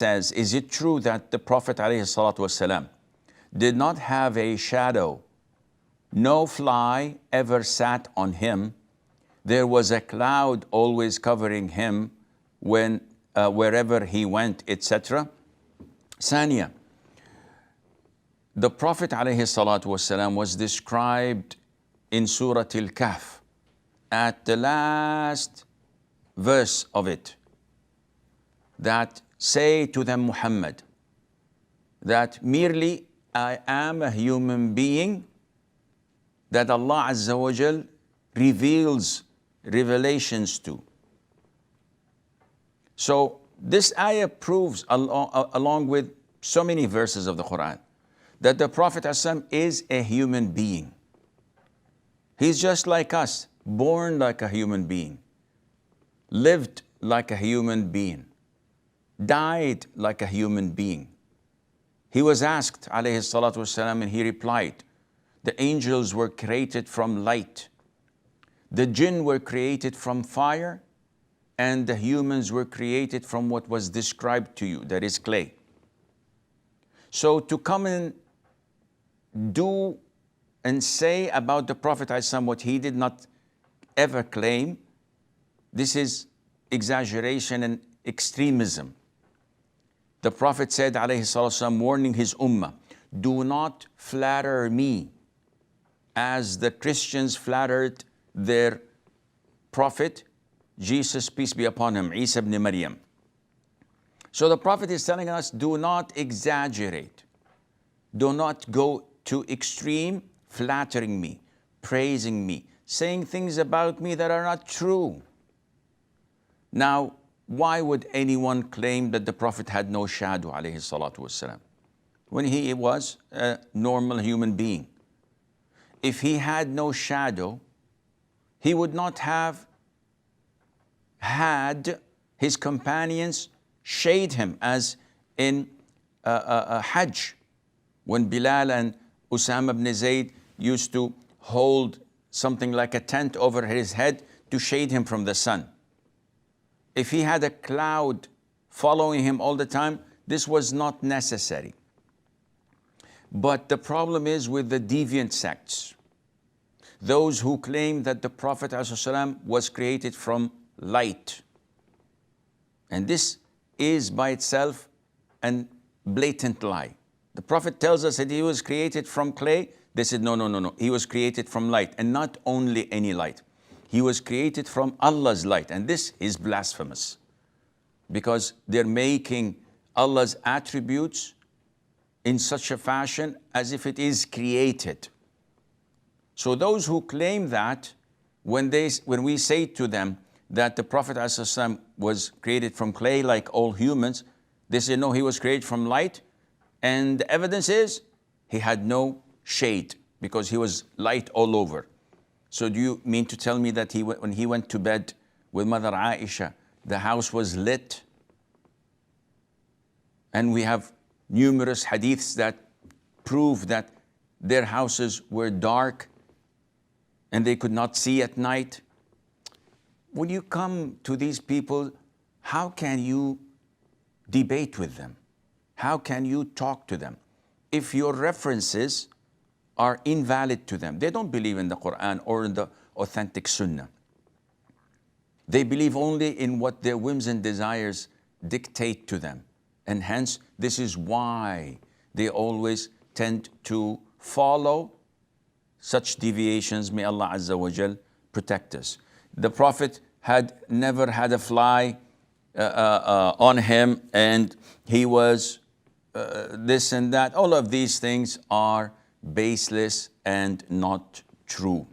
says, is it true that the Prophet ﷺ did not have a shadow? No fly ever sat on him. There was a cloud always covering him when wherever he went, etc. Sania, the Prophet ﷺ was described in Surah Al-Kahf at the last verse of it, that say to them, Muhammad, that merely I am a human being that Allah Azza wa Jal reveals revelations to. So this ayah proves, along with so many verses of the Quran, that the Prophet ﷺ is a human being. He's just like us, born like a human being, lived like a human being, died like a human being. He was asked, alayhi salatu wasalam, and he replied, the angels were created from light, the jinn were created from fire, and the humans were created from what was described to you, that is clay. So to come and do and say about the Prophet ﷺ what he did not ever claim, this is exaggeration and extremism. The Prophet said, alayhi salatu, warning his ummah, do not flatter me as the Christians flattered their prophet, Jesus, peace be upon him, Isa ibn Maryam. So the Prophet is telling us, do not exaggerate. Do not go to extreme flattering me, praising me, saying things about me that are not true. Now, why would anyone claim that the Prophet had no shadow, alayhi salatu wasalam, when he was a normal human being? If he had no shadow, he would not have had his companions shade him, as in Hajj, when Bilal and Usama ibn Zayd used to hold something like a tent over his head to shade him from the sun. If he had a cloud following him all the time, this was not necessary. But the problem is with the deviant sects, those who claim that the Prophet ﷺ was created from light. And this is by itself a blatant lie. The Prophet tells us that he was created from clay. They said, no, no, no, no. He was created from light, and not only any light. He was created from Allah's light. And this is blasphemous, because they're making Allah's attributes in such a fashion as if it is created. So those who claim that, when we say to them that the Prophet ﷺ was created from clay like all humans, they say, no, he was created from light. And the evidence is he had no shade, because he was light all over. So do you mean to tell me that when he went to bed with Mother Aisha, the house was lit? And we have numerous hadiths that prove that their houses were dark and they could not see at night. When you come to these people, how can you debate with them? How can you talk to them if your references are invalid to them? They don't believe in the Quran or in the authentic Sunnah. They believe only in what their whims and desires dictate to them. And hence, this is why they always tend to follow such deviations. May Allah Azza wa Jal protect us. The Prophet had never had a fly on him, and he was this and that. All of these things are baseless and not true.